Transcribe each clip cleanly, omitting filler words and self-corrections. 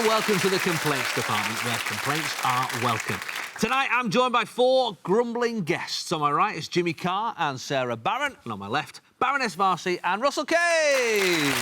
And welcome to the Complaints Department, where complaints are welcome. Tonight, I'm joined by 4 grumbling guests. On my right is Jimmy Carr and Sara Barron, and on my left, Baroness Warsi and Russell Kane.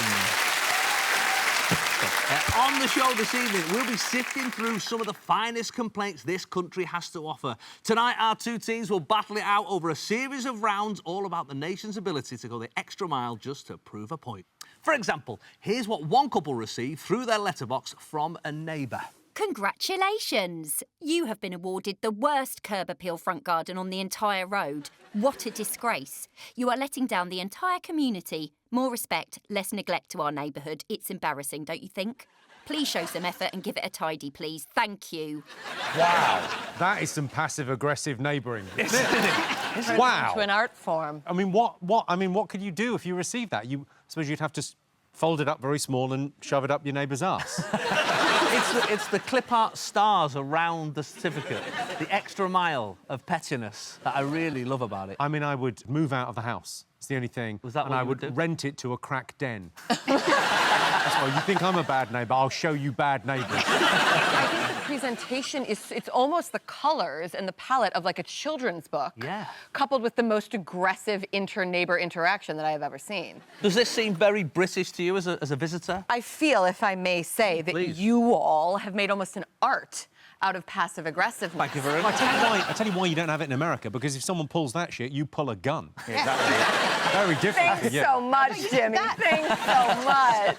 On the show this evening, we'll be sifting through some of the finest complaints this country has to offer. Tonight, our 2 teams will battle it out over a series of rounds all about the nation's ability to go the extra mile just to prove a point. For example, here's what one couple received through their letterbox from a neighbour. Congratulations! You have been awarded the worst curb appeal front garden on the entire road. What a disgrace. You are letting down the entire community. More respect, less neglect to our neighbourhood. It's embarrassing, don't you think? Please show some effort and give it a tidy, please. Thank you. Wow, that is some passive-aggressive neighbouring. Wow. To an art form. I mean, what could you do if you received that? I suppose you'd have to fold it up very small and shove it up your neighbour's arse. It's the clip art stars around the certificate, the extra mile of pettiness that I really love about it. I mean, I would move out of the house. It's the only thing. Was that and what I you would would do? rent it to a crack den. That's why you think I'm a bad neighbour. I'll show you bad neighbours. I think the presentation it's almost the colours and the palette of like a children's book. Yeah. Coupled with the most aggressive inter-neighbour interaction that I have ever seen. Does this seem very British to you as a visitor? I feel, if I may say, that Please. you all have made almost an art out of passive-aggressiveness. Thank you very much. I tell you why you don't have it in America, because if someone pulls that shit, you pull a gun. Exactly. Very different. Thanks so much, Jimmy. Thanks so much.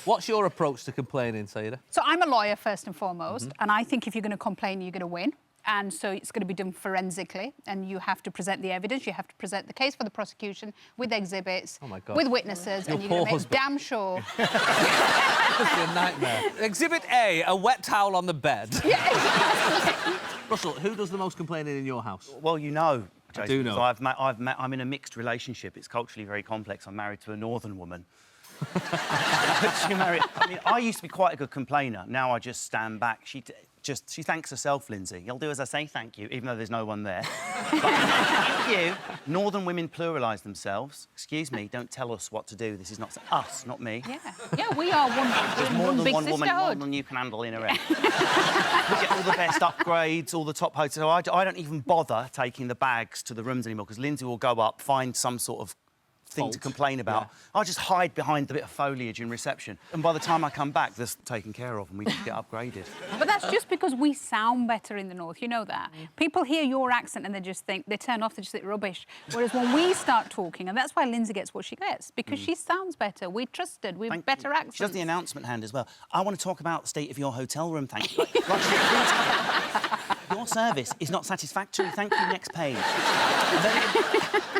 What's your approach to complaining, Sara? So I'm a lawyer, first and foremost, and I think if you're going to complain, you're going to win. And so it's going to be done forensically, and you have to present the evidence, you have to present the case for the prosecution with exhibits, with witnesses, and you're going to make damn sure... It must be a nightmare. Exhibit A, a wet towel on the bed. Yeah, exactly. Russell, who does the most complaining in your house? Well, you know, Jason, I do know. I'm in a mixed relationship. It's culturally very complex. I'm married to a northern woman. I used to be quite a good complainer. Now I just stand back. She thanks herself, Lindsay. I'll do as I say, thank you, even though there's no one there. But, thank you. Northern women pluralise themselves. Excuse me, don't tell us what to do. This is not us, not me. Yeah, we are There's more than big one woman, more sisterhood. than you can handle in a head. We get all the best upgrades, all the top hotels. I don't even bother taking the bags to the rooms anymore, because Lindsay will go up, find some sort of thing to complain about. I'll just hide behind the bit of foliage in reception, and by the time I come back, they're taken care of and we just get upgraded. But that's just because we sound better in the north, you know that. People hear your accent and they just think, they turn off, they just think rubbish. Whereas when we start talking, and that's why Lindsay gets what she gets, because she sounds better, we're trusted, we've better accents. She does the announcement hand as well. I want to talk about the state of your hotel room, thank you. Your service is not satisfactory, thank you, next page.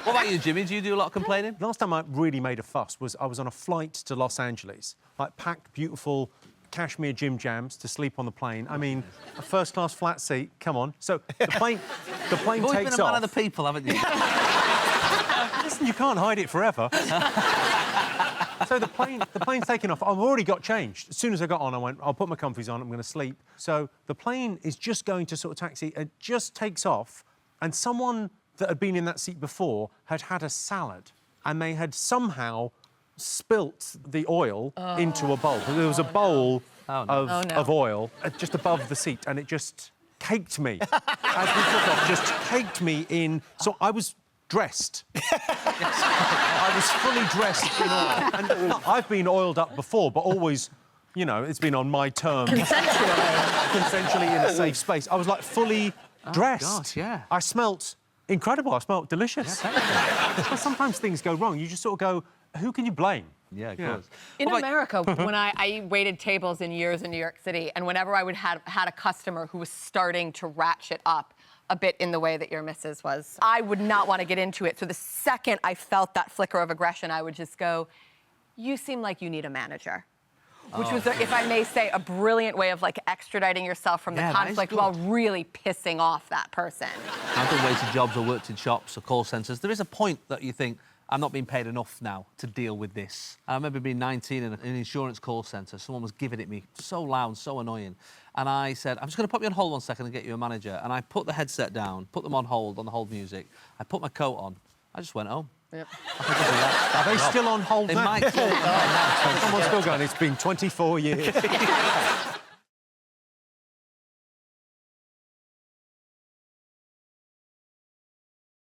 What about you, Jimmy? Do you do a lot of complaining? Last time I really made a fuss was I was on a flight to Los Angeles, like packed, beautiful cashmere Jim Jams to sleep on the plane. I mean, a first-class flat seat. Come on. So the plane You've always takes been a man off. of the people, haven't you? Listen, you can't hide it forever. So the plane's taking off. I've already got changed. As soon as I got on, I went, I'll put my comfies on, I'm going to sleep. So the plane is just going to sort of taxi. It just takes off, and someone that had been in that seat before had had a salad, and they had somehow spilt the oil into a bowl. There was a bowl of oil just above the seat, and it just caked me. As we took off, just caked me in... So I was dressed. I was fully dressed in oil. And I've been oiled up before, but always, you know, it's been on my terms. Consensually in a safe space. I was, like, fully dressed. Gosh, yeah. I smelt incredible. I smelt delicious. But sometimes things go wrong. You just sort of go, who can you blame? Yeah, of course. In America, when I waited tables in years in New York City, and whenever I would had a customer who was starting to ratchet up a bit in the way that your missus was, I would not want to get into it. So the second I felt that flicker of aggression, I would just go, you seem like you need a manager. Which was, if I may say, a brilliant way of, like, extraditing yourself from the conflict while really pissing off that person. I've done waiting jobs or worked in shops or call centres. There is a point that you think, I'm not being paid enough now to deal with this. I remember being 19 in an insurance call centre. Someone was giving it me so loud, so annoying. And I said, I'm just going to pop you on hold 1 second and get you a manager. And I put the headset down, put them on the hold music. I put my coat on. I just went home. Yep. Are they still on hold They now? might still be on hold now. Someone's still going, it's been 24 years.